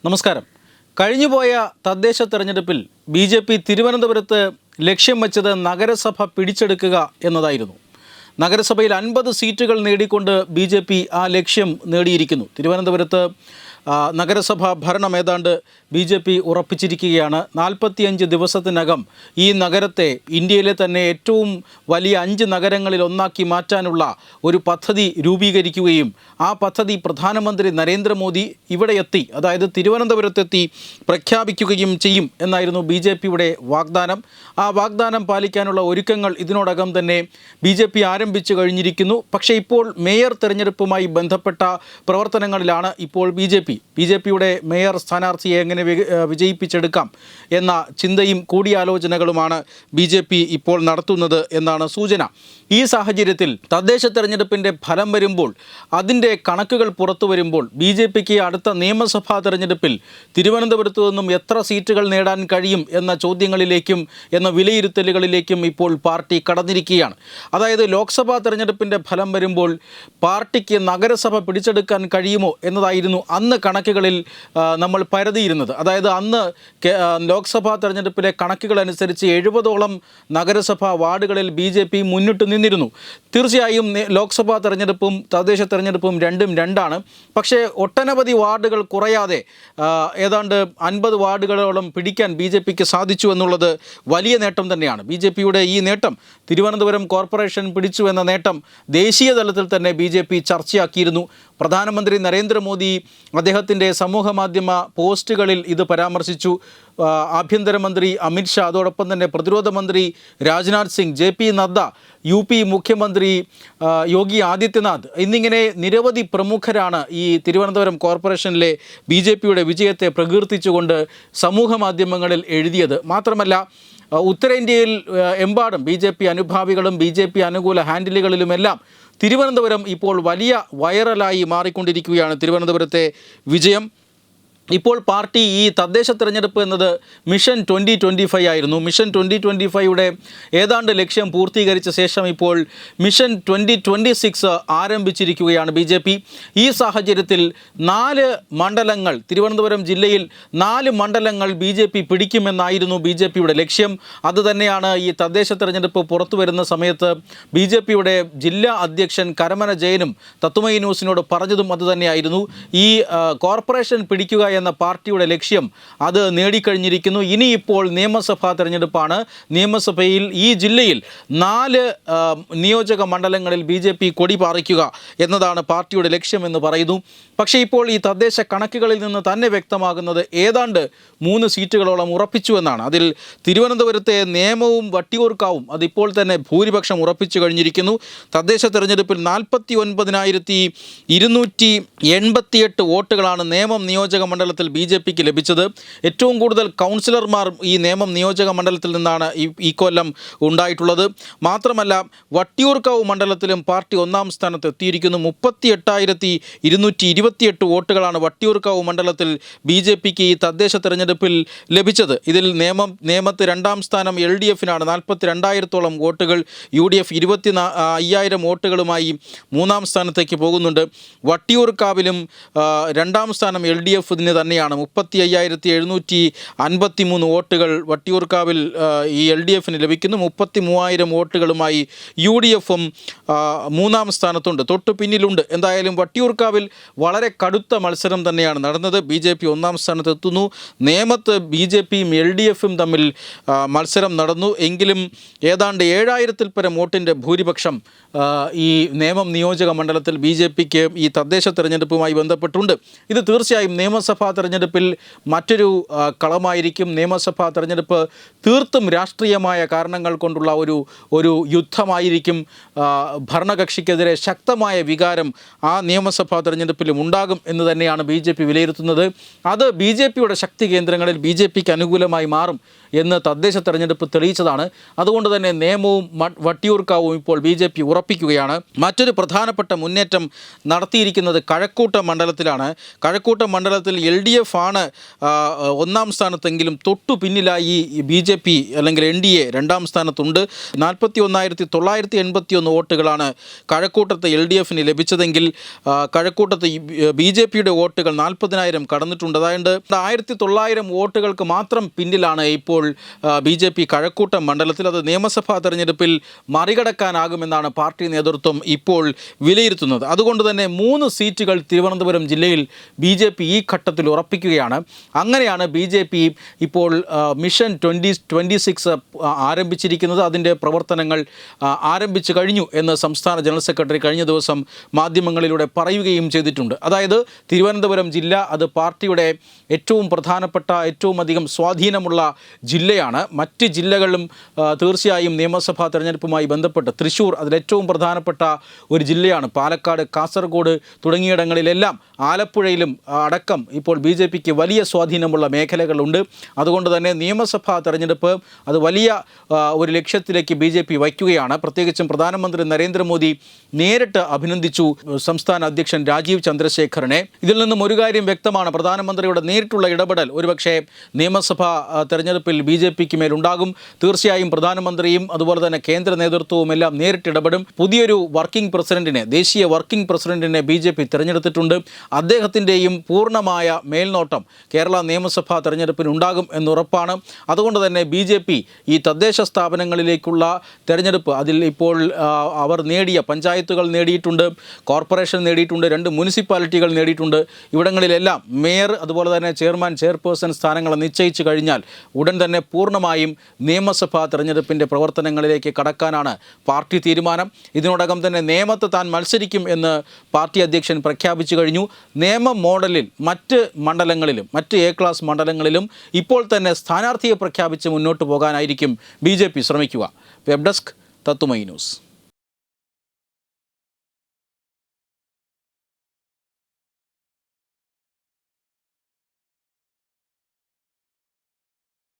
നമസ്കാരം. കഴിഞ്ഞുപോയ തദ്ദേശ തെരഞ്ഞെടുപ്പിൽ BJP തിരുവനന്തപുരത്ത് ലക്ഷ്യം വെച്ചത് നഗരസഭ പിടിച്ചെടുക്കുക എന്നതായിരുന്നു. നഗരസഭയിൽ 50 സീറ്റുകൾ നേടിക്കൊണ്ട് BJP ആ ലക്ഷ്യം നേടിയിരിക്കുന്നു. തിരുവനന്തപുരത്ത് നഗരസഭ ഭരണം ഏതാണ്ട് BJP ഉറപ്പിച്ചിരിക്കുകയാണ്. 45 ദിവസത്തിനകം ഈ നഗരത്തെ ഇന്ത്യയിലെ തന്നെ ഏറ്റവും വലിയ 5 നഗരങ്ങളിൽ ഒന്നാക്കി മാറ്റാനുള്ള ഒരു പദ്ധതി രൂപീകരിക്കുകയും ആ പദ്ധതി പ്രധാനമന്ത്രി നരേന്ദ്രമോദി ഇവിടെ എത്തി, അതായത് തിരുവനന്തപുരത്തെത്തി പ്രഖ്യാപിക്കുകയും ചെയ്യും എന്നായിരുന്നു BJPയുടെ വാഗ്ദാനം. ആ വാഗ്ദാനം പാലിക്കാനുള്ള ഒരുക്കങ്ങൾ ഇതിനോടകം തന്നെ BJP ആരംഭിച്ചു കഴിഞ്ഞിരിക്കുന്നു. പക്ഷേ ഇപ്പോൾ മേയർ തെരഞ്ഞെടുപ്പുമായി ബന്ധപ്പെട്ട പ്രവർത്തനങ്ങളിലാണ് ഇപ്പോൾ BJPയുടെ മേയർ സ്ഥാനാർത്ഥിയെ എങ്ങനെ വിജയിപ്പിച്ചെടുക്കാം എന്ന ചിന്തയും കൂടിയാലോചനകളുമാണ് BJP ഇപ്പോൾ നടത്തുന്നത് എന്നാണ് സൂചന. ഈ സാഹചര്യത്തിൽ തദ്ദേശ തെരഞ്ഞെടുപ്പിൻ്റെ ഫലം വരുമ്പോൾ, അതിൻ്റെ കണക്കുകൾ പുറത്തു വരുമ്പോൾ BJPക്ക് അടുത്ത നിയമസഭാ തെരഞ്ഞെടുപ്പിൽ തിരുവനന്തപുരത്തു നിന്നും എത്ര സീറ്റുകൾ നേടാൻ കഴിയും എന്ന ചോദ്യങ്ങളിലേക്കും എന്ന വിലയിരുത്തലുകളിലേക്കും ഇപ്പോൾ പാർട്ടി കടന്നിരിക്കുകയാണ്. അതായത് ലോക്സഭാ തെരഞ്ഞെടുപ്പിൻ്റെ ഫലം വരുമ്പോൾ പാർട്ടിക്ക് നഗരസഭ പിടിച്ചെടുക്കാൻ കഴിയുമോ എന്നതായിരുന്നു അന്ന് കണക്കുകളിൽ നമ്മൾ പരതിയിരുന്നത്. അതായത് അന്ന് ലോക്സഭാ തെരഞ്ഞെടുപ്പിലെ കണക്കുകളനുസരിച്ച് 70ഓളം നഗരസഭാ വാർഡുകളിൽ BJP മുന്നിട്ട് നിന്നിരുന്നു. തീർച്ചയായും ലോക്സഭാ തെരഞ്ഞെടുപ്പും തദ്ദേശ തെരഞ്ഞെടുപ്പും രണ്ടും രണ്ടാണ്. പക്ഷേ ഒട്ടനവധി വാർഡുകൾ കുറയാതെ ഏതാണ്ട് 50 വാർഡുകളോളം പിടിക്കാൻ BJPക്ക് സാധിച്ചു എന്നുള്ളത് വലിയ നേട്ടം തന്നെയാണ്. BJPയുടെ ഈ നേട്ടം, തിരുവനന്തപുരം കോർപ്പറേഷൻ പിടിച്ചു എന്ന നേട്ടം ദേശീയ തലത്തിൽ തന്നെ BJP ചർച്ചയാക്കിയിരുന്നു. പ്രധാനമന്ത്രി നരേന്ദ്രമോദി അദ്ദേഹത്തിൻ്റെ സമൂഹമാധ്യമ പോസ്റ്റുകളിൽ ഇത് പരാമർശിച്ചു. ആഭ്യന്തരമന്ത്രി അമിത് ഷാ, അതോടൊപ്പം തന്നെ പ്രതിരോധ മന്ത്രി രാജ്നാഥ് സിംഗ്, JP നദ്ദ, UP മുഖ്യമന്ത്രി യോഗി ആദിത്യനാഥ് എന്നിങ്ങനെ നിരവധി പ്രമുഖരാണ് ഈ തിരുവനന്തപുരം കോർപ്പറേഷനിലെ BJPയുടെ വിജയത്തെ പ്രകീർത്തിച്ചുകൊണ്ട് സമൂഹ മാധ്യമങ്ങളിൽ എഴുതിയത്. മാത്രമല്ല ഉത്തരേന്ത്യയിൽ എമ്പാടും BJP അനുഭാവികളും BJP അനുകൂല ഹാൻഡിലുകളിലുമെല്ലാം തിരുവനന്തപുരം ഇപ്പോൾ വലിയ വൈറലായി മാറിക്കൊണ്ടിരിക്കുകയാണ്. തിരുവനന്തപുരത്തെ വിജയം. ഇപ്പോൾ പാർട്ടി ഈ തദ്ദേശ തെരഞ്ഞെടുപ്പ് എന്നത് മിഷൻ 2025 ആയിരുന്നു. മിഷൻ 2025യുടെ ഏതാണ്ട് ലക്ഷ്യം പൂർത്തീകരിച്ച ശേഷം ഇപ്പോൾ മിഷൻ 2026 ആരംഭിച്ചിരിക്കുകയാണ് BJP. ഈ സാഹചര്യത്തിൽ 4 മണ്ഡലങ്ങൾ, തിരുവനന്തപുരം ജില്ലയിൽ 4 മണ്ഡലങ്ങൾ BJP പിടിക്കുമെന്നായിരുന്നു BJPയുടെ ലക്ഷ്യം. അതുതന്നെയാണ് ഈ തദ്ദേശ തെരഞ്ഞെടുപ്പ് പുറത്തു വരുന്ന സമയത്ത് BJPയുടെ ജില്ലാ അധ്യക്ഷൻ കരമന ജയനും തത്വമയി ന്യൂസിനോട് പറഞ്ഞതും അതുതന്നെയായിരുന്നു. ഈ കോർപ്പറേഷൻ പിടിക്കുക എന്ന പാർട്ടിയുടെ ലക്ഷ്യം അത് നേടിക്കഴിഞ്ഞിരിക്കുന്നു. ഇനിയിപ്പോൾ നിയമസഭാ തെരഞ്ഞെടുപ്പാണ്. നിയമസഭയിൽ ഈ ജില്ലയിൽ 4 നിയോജക മണ്ഡലങ്ങളിൽ BJP കൊടി പാറിക്കുക എന്നതാണ് പാർട്ടിയുടെ ലക്ഷ്യമെന്ന് പറയുന്നു. പക്ഷേ ഇപ്പോൾ ഈ തദ്ദേശ കണക്കുകളിൽ നിന്ന് തന്നെ വ്യക്തമാകുന്നത് ഏതാണ്ട് 3 സീറ്റുകളോളം ഉറപ്പിച്ചു എന്നാണ്. അതിൽ തിരുവനന്തപുരത്തെ നേമവും വട്ടിയൂർക്കാവും അതിപ്പോൾ തന്നെ ഭൂരിപക്ഷം ഉറപ്പിച്ചു കഴിഞ്ഞിരിക്കുന്നു. തദ്ദേശ തെരഞ്ഞെടുപ്പിൽ 49,288 വോട്ടുകളാണ് നേമം നിയോജക മണ്ഡലത്തിൽ BJPക്ക് ലഭിച്ചത്. ഏറ്റവും കൂടുതൽ കൗൺസിലർമാർ ഈ നേമം നിയോജക മണ്ഡലത്തിൽ നിന്നാണ് ഈ കൊല്ലം ഉണ്ടായിട്ടുള്ളത്. മാത്രമല്ല വട്ടിയൂർക്കാവ് മണ്ഡലത്തിലും പാർട്ടി 1ാം സ്ഥാനത്ത് എത്തിയിരിക്കുന്നു. 38,228 വോട്ടുകളാണ് വട്ടിയൂർക്കാവ് മണ്ഡലത്തിൽ BJPക്ക് ഈ തദ്ദേശ തെരഞ്ഞെടുപ്പിൽ ലഭിച്ചത്. ഇതിൽ നേമത്ത് 2ാം സ്ഥാനം LDFനാണ്, 42,000ഓളം വോട്ടുകൾ. UDF 25,000 വോട്ടുകളുമായി 3ാം സ്ഥാനത്തേക്ക് പോകുന്നുണ്ട്. വട്ടിയൂർക്കാവിലും 2ാം സ്ഥാനം LDFന് തന്നെയാണ്. 35,753 വോട്ടുകൾ വട്ടിയൂർക്കാവിൽ ഈ LDFന് ലഭിക്കുന്നു. 33,000 വോട്ടുകളുമായി UDFും 3ാം സ്ഥാനത്തുണ്ട്, തൊട്ടു പിന്നിലുണ്ട്. എന്തായാലും വട്ടിയൂർക്കാവിൽ വളരെ കടുത്ത മത്സരം തന്നെയാണ് നടന്നത്. BJP 1ാം സ്ഥാനത്തെത്തുന്നു. നേമത്ത് BJPയും LDFും തമ്മിൽ മത്സരം നടന്നു. എങ്കിലും ഏതാണ്ട് 7,000-ൽ പരം വോട്ടിൻ്റെ ഭൂരിപക്ഷം ഈ നേമം നിയോജക മണ്ഡലത്തിൽ BJPക്ക് ഈ തദ്ദേശ തെരഞ്ഞെടുപ്പുമായി ബന്ധപ്പെട്ടുണ്ട്. ഇത് തീർച്ചയായും നിയമസഭാ തെരഞ്ഞെടുപ്പിൽ മറ്റൊരു കളമായിരിക്കും. നിയമസഭാ തെരഞ്ഞെടുപ്പ് തീർത്തും രാഷ്ട്രീയമായ കാരണങ്ങൾ കൊണ്ടുള്ള ഒരു യുദ്ധമായിരിക്കും. ഭരണകക്ഷിക്കെതിരെ ശക്തമായ വികാരം ആ നിയമസഭാ തെരഞ്ഞെടുപ്പിലും ഉണ്ടാകും എന്ന് തന്നെയാണ് BJP വിലയിരുത്തുന്നത്. അത് BJPയുടെ ശക്തി കേന്ദ്രങ്ങളിൽ BJPക്ക് അനുകൂലമായി മാറും എന്ന് തദ്ദേശ തെരഞ്ഞെടുപ്പ് തെളിയിച്ചതാണ്. അതുകൊണ്ട് തന്നെ നേമവും വട്ടിയൂർക്കാവും ഇപ്പോൾ BJP ഉറപ്പിക്കുകയാണ്. മറ്റൊരു പ്രധാനപ്പെട്ട മുന്നേറ്റം നടത്തിയിരിക്കുന്നത് കഴക്കൂട്ടം മണ്ഡലത്തിലാണ്. കഴക്കൂട്ടം മണ്ഡലത്തിൽ LDF ആണ് 1ാം സ്ഥാനത്തെങ്കിലും തൊട്ടു പിന്നിലായി BJP അല്ലെങ്കിൽ NDA 2ാം സ്ഥാനത്തുണ്ട്. 41,981 വോട്ടുകളാണ് കഴക്കൂട്ടത്ത് LDFന് ലഭിച്ചതെങ്കിൽ കഴക്കൂട്ടത്ത് BJPയുടെ വോട്ടുകൾ 40,000 കടന്നിട്ടുണ്ട്. അതായത് 1900 വോട്ടുകൾക്ക് മാത്രം പിന്നിലാണ് ഇപ്പോൾ BJP കഴക്കൂട്ടം മണ്ഡലത്തിൽ. അത് നിയമസഭാ തെരഞ്ഞെടുപ്പിൽ മറികടക്കാനാകുമെന്നാണ് പാർട്ടി നേതൃത്വം ഇപ്പോൾ വിലയിരുത്തുന്നത്. അതുകൊണ്ട് തന്നെ 3 സീറ്റുകൾ തിരുവനന്തപുരം ജില്ലയിൽ BJP ഈ ഘട്ടത്തിൽ ഉറപ്പിക്കുകയാണ്. അങ്ങനെയാണ് BJP ഇപ്പോൾ മിഷൻ 2026 ആരംഭിച്ചിരിക്കുന്നത്. അതിൻ്റെ പ്രവർത്തനങ്ങൾ ആരംഭിച്ചു കഴിഞ്ഞു എന്ന് സംസ്ഥാന ജനറൽ സെക്രട്ടറി കഴിഞ്ഞ ദിവസം മാധ്യമങ്ങളിലൂടെ പറയുകയും ചെയ്തിട്ടുണ്ട്. അതായത് തിരുവനന്തപുരം ജില്ല അത് പാർട്ടിയുടെ ഏറ്റവും പ്രധാനപ്പെട്ട ഏറ്റവും അധികം സ്വാധീനമുള്ള ജില്ലയാണ്. മറ്റ് ജില്ലകളും തീർച്ചയായും നിയമസഭാ തെരഞ്ഞെടുപ്പുമായി ബന്ധപ്പെട്ട് തൃശ്ശൂർ അതിലേറ്റവും പ്രധാനപ്പെട്ട ഒരു ജില്ലയാണ്. പാലക്കാട്, കാസർഗോഡ് തുടങ്ങിയിടങ്ങളിലെല്ലാം, ആലപ്പുഴയിലും അടക്കം ഇപ്പോൾ BJPക്ക് വലിയ സ്വാധീനമുള്ള മേഖലകളുണ്ട്. അതുകൊണ്ട് തന്നെ നിയമസഭാ തെരഞ്ഞെടുപ്പ് അത് വലിയ ഒരു ലക്ഷ്യത്തിലേക്ക് BJP വയ്ക്കുകയാണ്. പ്രത്യേകിച്ചും പ്രധാനമന്ത്രി നരേന്ദ്രമോദി നേരിട്ട് അഭിനന്ദിച്ചു സംസ്ഥാന അധ്യക്ഷൻ രാജീവ് ചന്ദ്രശേഖറിനെ. ഇതിൽ നിന്നും ഒരു കാര്യം വ്യക്തമാണ്, പ്രധാനമന്ത്രിയുടെ നേരിട്ടുള്ള ഇടപെടൽ ഒരുപക്ഷെ നിയമസഭാ തെരഞ്ഞെടുപ്പിൽ BJPക്ക് മേലുണ്ടാകും. തീർച്ചയായും പ്രധാനമന്ത്രിയും അതുപോലെ തന്നെ കേന്ദ്ര നേതൃത്വവും എല്ലാം നേരിട്ട് ഇടപെടും. പുതിയൊരു വർക്കിംഗ് പ്രസിഡന്റിനെ, ദേശീയ വർക്കിംഗ് പ്രസിഡന്റിനെ BJP തിരഞ്ഞെടുത്തിട്ടുണ്ട്. അദ്ദേഹത്തിൻ്റെയും പൂർണ്ണമായ മേൽനോട്ടം കേരള നിയമസഭാ തെരഞ്ഞെടുപ്പിന് ഉണ്ടാകും എന്നുറപ്പാണ്. അതുകൊണ്ട് തന്നെ BJP ഈ തദ്ദേശ സ്ഥാപനങ്ങളിലേക്കുള്ള തെരഞ്ഞെടുപ്പ് അതിൽ ഇപ്പോൾ അവർ നേടിയ പഞ്ചായത്തുകൾ നേടിയിട്ടുണ്ട്, കോർപ്പറേഷൻ നേടിയിട്ടുണ്ട്, 2 മുനിസിപ്പാലിറ്റികൾ നേടിയിട്ടുണ്ട്. ഇവിടങ്ങളിലെല്ലാം മേയർ അതുപോലെ തന്നെ ചെയർമാൻ, ചെയർപേഴ്സൺ സ്ഥാനങ്ങൾ നിശ്ചയിച്ചു കഴിഞ്ഞാൽ ഉടൻ തന്നെ പൂർണ്ണമായും നിയമസഭാ തെരഞ്ഞെടുപ്പിൻ്റെ പ്രവർത്തനങ്ങളിലേക്ക് കടക്കാനാണ് പാർട്ടി തീരുമാനം. ഇതിനോടകം തന്നെ നേമത്ത് താൻ മത്സരിക്കും എന്ന് പാർട്ടി അധ്യക്ഷൻ പ്രഖ്യാപിച്ചു കഴിഞ്ഞു. നേമം മോഡലിൽ മറ്റ് മണ്ഡലങ്ങളിലും മറ്റ് A ക്ലാസ് മണ്ഡലങ്ങളിലും ഇപ്പോൾ തന്നെ സ്ഥാനാർത്ഥിയെ പ്രഖ്യാപിച്ച് മുന്നോട്ട് പോകാനായിരിക്കും BJP ശ്രമിക്കുക. വെബ് ഡെസ്ക് തത്തുമൈ ന്യൂസ്.